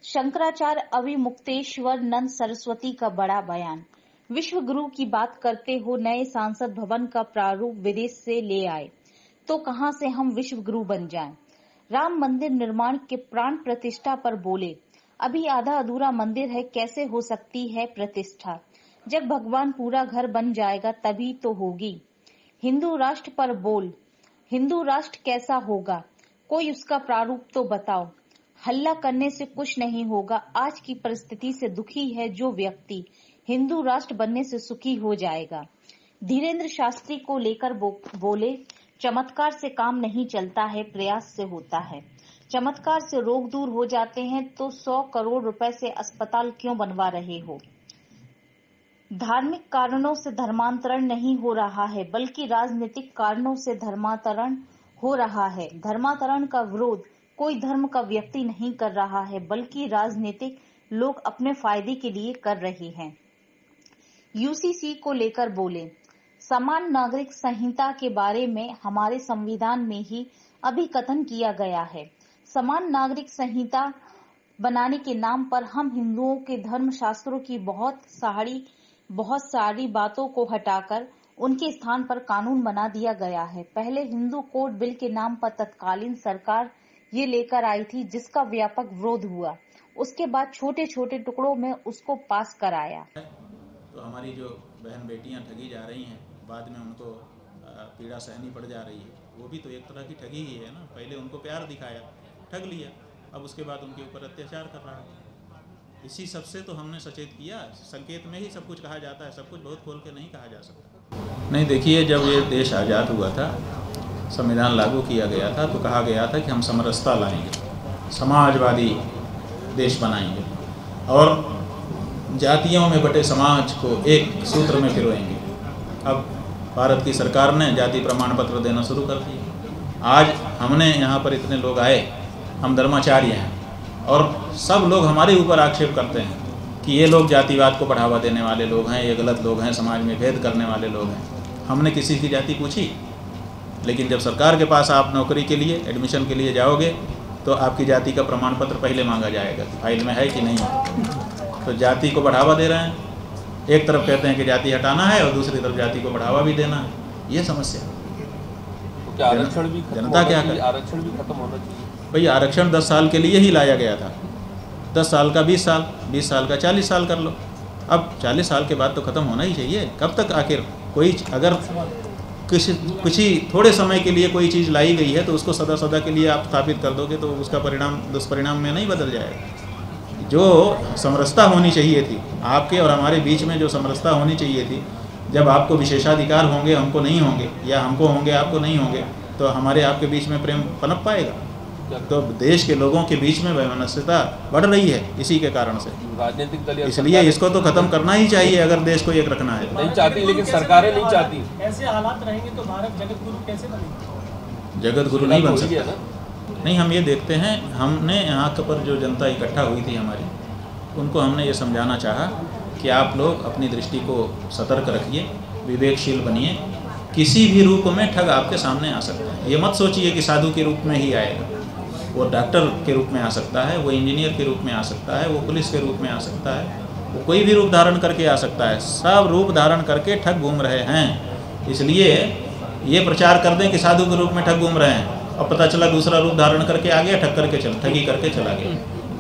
शंकराचार्य अविमुक्तेश्वर नंद सरस्वती का बड़ा बयान। विश्व गुरु की बात करते हो नए संसद भवन का प्रारूप विदेश से ले आए तो कहां से हम विश्व गुरु बन जाएं। राम मंदिर निर्माण के प्राण प्रतिष्ठा पर बोले, अभी आधा अधूरा मंदिर है, कैसे हो सकती है प्रतिष्ठा। जब भगवान पूरा घर बन जाएगा तभी तो होगी। हिंदू राष्ट्र पर बोल, हिंदू राष्ट्र कैसा होगा, कोई उसका प्रारूप तो बताओ। हल्ला करने से कुछ नहीं होगा, आज की परिस्थिति से दुखी है जो व्यक्ति, हिंदू राष्ट्र बनने से सुखी हो जाएगा। धीरेन्द्र शास्त्री को लेकर बोले, चमत्कार से काम नहीं चलता है, प्रयास से होता है। चमत्कार से रोग दूर हो जाते हैं तो 100 करोड़ रुपए से अस्पताल क्यों बनवा रहे हो। धार्मिक कारणों से धर्मांतरण नहीं हो रहा है, बल्कि राजनीतिक कारणों से धर्मांतरण हो रहा है। धर्मांतरण का विरोध कोई धर्म का व्यक्ति नहीं कर रहा है, बल्कि राजनीतिक लोग अपने फायदे के लिए कर रहे हैं। यूसीसी को लेकर बोले, समान नागरिक संहिता के बारे में हमारे संविधान में ही अभी कथन किया गया है। समान नागरिक संहिता बनाने के नाम पर हम हिंदुओं के धर्म शास्त्रों की बहुत सारी बातों को हटाकर उनके स्थान पर कानून बना दिया गया है। पहले हिंदू कोड बिल के नाम पर तत्कालीन सरकार ये लेकर आई थी, जिसका व्यापक विरोध हुआ। उसके बाद छोटे छोटे टुकड़ों में उसको पास कराया। तो हमारी जो बहन बेटियां ठगी जा रही हैं, बाद में उनको पीड़ा सहनी पड़ जा रही है, वो भी तो एक तरह की ठगी ही है ना। पहले उनको प्यार दिखाया, ठग लिया, अब उसके बाद उनके ऊपर अत्याचार कर रहा है। इसी सबसे तो हमने सचेत किया। संकेत में ही सब कुछ कहा जाता है, सब कुछ बहुत खोल के नहीं कहा जा सकता। नहीं, देखिए, जब ये देश आज़ाद हुआ था, संविधान लागू किया गया था, तो कहा गया था कि हम समरसता लाएंगे, समाजवादी देश बनाएंगे और जातियों में बटे समाज को एक सूत्र में पिरोएंगे। अब भारत की सरकार ने जाति प्रमाण पत्र देना शुरू कर दिया। आज हमने यहाँ पर इतने लोग आए, हम धर्माचार्य हैं, और सब लोग हमारे ऊपर आक्षेप करते हैं कि ये लोग जातिवाद को बढ़ावा देने वाले लोग हैं, ये गलत लोग हैं, समाज में भेद करने वाले लोग हैं। हमने किसी की जाति पूछी? लेकिन जब सरकार के पास आप नौकरी के लिए, एडमिशन के लिए जाओगे तो आपकी जाति का प्रमाण पत्र पहले मांगा जाएगा, फाइल में है कि नहीं है। तो जाति को बढ़ावा दे रहे हैं। एक तरफ कहते हैं कि जाति हटाना है और दूसरी तरफ जाति को बढ़ावा भी देना है। ये समस्या तो क्या आरक्षण भी जनता क्या करे? आरक्षण भी खत्म होना चाहिए। भाई, आरक्षण 10 साल के लिए ही लाया गया था। 10 साल का 20 साल, 20 साल का 40 साल कर लो। अब 40 साल के बाद तो खत्म होना ही चाहिए। कब तक आखिर कोई, अगर किसी थोड़े समय के लिए कोई चीज़ लाई गई है तो उसको सदा सदा के लिए आप स्थापित कर दोगे तो उसका परिणाम दुष्परिणाम में नहीं बदल जाएगा। जो समरसता होनी चाहिए थी, आपके और हमारे बीच में जो समरसता होनी चाहिए थी, जब आपको विशेषाधिकार होंगे, हमको नहीं होंगे, या हमको होंगे, आपको नहीं होंगे, तो हमारे आपके बीच में प्रेम पनप पाएगा। तो देश के लोगों के बीच में वैमनस्यता बढ़ रही है इसी के कारण से। राजनीतिक दल, इसलिए इसको तो खत्म करना ही चाहिए अगर देश को एक रखना है। नहीं चाहती, लेकिन सरकारें नहीं चाहती। ऐसे हालात रहेंगे तो भारत जगत गुरु कैसे बनेगा? जगत गुरु नहीं बन सकता। नहीं, हम ये देखते हैं, हमने यहाँ पर जो जनता इकट्ठा हुई थी हमारी, उनको हमने ये समझाना चाहा कि आप लोग अपनी दृष्टि को सतर्क रखिए, विवेकशील बनिए। किसी भी रूप में ठग आपके सामने आ सकता है। ये मत सोचिए कि साधु के रूप में ही आएगा। वो डॉक्टर के रूप में आ सकता है, वो इंजीनियर के रूप में आ सकता है, वो पुलिस के रूप में आ सकता है, वो कोई भी रूप धारण करके आ सकता है। सब रूप धारण करके ठग घूम रहे हैं। इसलिए ये प्रचार कर दें कि साधु के रूप में ठग घूम रहे हैं, और पता चला दूसरा रूप धारण करके आ गया, ठगी करके चला गया।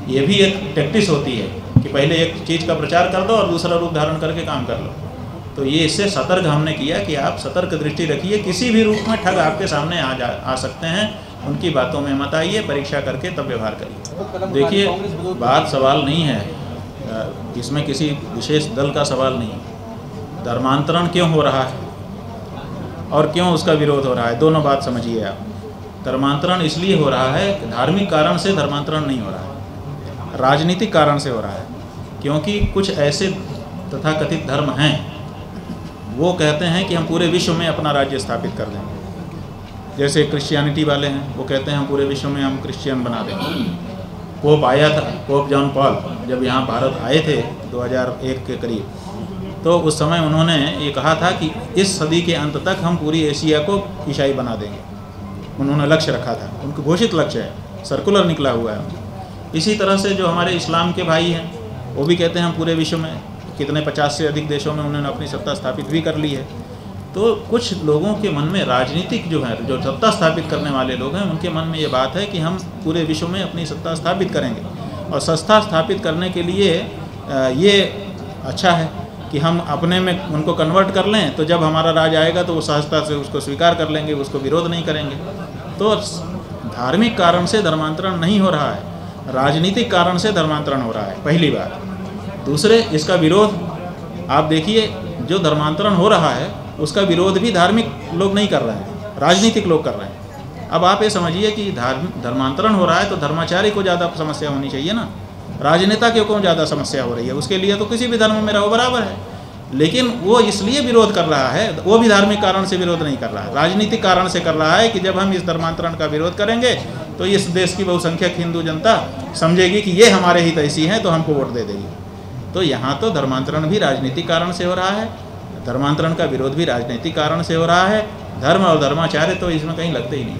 ये भी एक टैक्टिस होती है कि पहले एक चीज़ का प्रचार कर दो और दूसरा रूप धारण करके काम कर लो। तो ये इससे सतर्क हमने किया कि आप सतर्क दृष्टि रखिए। किसी भी रूप में ठग आपके सामने आ सकते हैं। उनकी बातों में मत आइए, परीक्षा करके तब व्यवहार करिए। देखिए, बात सवाल नहीं है, इसमें किसी विशेष दल का सवाल नहीं। धर्मांतरण क्यों हो रहा है और क्यों उसका विरोध हो रहा है, दोनों बात समझिए आप। धर्मांतरण इसलिए हो रहा है कि धार्मिक कारण से धर्मांतरण नहीं हो रहा है, राजनीतिक कारण से हो रहा है। क्योंकि कुछ ऐसे तथाकथित धर्म हैं, वो कहते हैं कि हम पूरे विश्व में अपना राज्य स्थापित कर देंगे। जैसे क्रिश्चियनिटी वाले हैं, वो कहते हैं हम पूरे विश्व में हम क्रिश्चियन बना देंगे। पोप आया था, पोप जॉन पॉल, जब यहाँ भारत आए थे 2001 के करीब, तो उस समय उन्होंने ये कहा था कि इस सदी के अंत तक हम पूरी एशिया को ईसाई बना देंगे। उन्होंने लक्ष्य रखा था, उनका घोषित लक्ष्य है, सर्कुलर निकला हुआ है। इसी तरह से जो हमारे इस्लाम के भाई हैं वो भी कहते हैं हम पूरे विश्व में कितने 50 से अधिक देशों में उन्होंने अपनी सत्ता स्थापित भी कर ली है। तो कुछ लोगों के मन में राजनीतिक जो है, जो सत्ता स्थापित करने वाले लोग हैं, उनके मन में ये बात है कि हम पूरे विश्व में अपनी सत्ता स्थापित करेंगे और सत्ता स्थापित करने के लिए ये अच्छा है कि हम अपने में उनको कन्वर्ट कर लें, तो जब हमारा राज आएगा तो वो सहजता से उसको स्वीकार कर लेंगे, उसको विरोध नहीं करेंगे। तो धार्मिक कारण से धर्मांतरण नहीं हो रहा है, राजनीतिक कारण से धर्मांतरण हो रहा है, पहली बात। दूसरे, इसका विरोध आप देखिए, जो धर्मांतरण हो रहा है उसका विरोध भी धार्मिक लोग नहीं कर रहे हैं, राजनीतिक लोग कर रहे हैं। अब आप ये समझिए कि धर्मांतरण हो रहा है तो धर्माचारी को ज़्यादा समस्या होनी चाहिए ना, राजनेता को ज़्यादा समस्या हो रही है। उसके लिए तो किसी भी धर्म में रहो बराबर है, लेकिन वो इसलिए विरोध कर रहा है, वो भी धार्मिक कारण से विरोध नहीं कर रहा है, राजनीतिक कारण से कर रहा है कि जब हम इस धर्मांतरण का विरोध करेंगे तो इस देश की बहुसंख्यक हिंदू जनता समझेगी कि ये हमारे हित ऐसी हैं तो हमको वोट दे देगी। तो यहाँ तो धर्मांतरण भी राजनीतिक कारण से हो रहा है, धर्मांतरण का विरोध भी राजनीतिक कारण से हो रहा है। धर्म और धर्माचार्य तो इसमें कहीं लगते ही नहीं।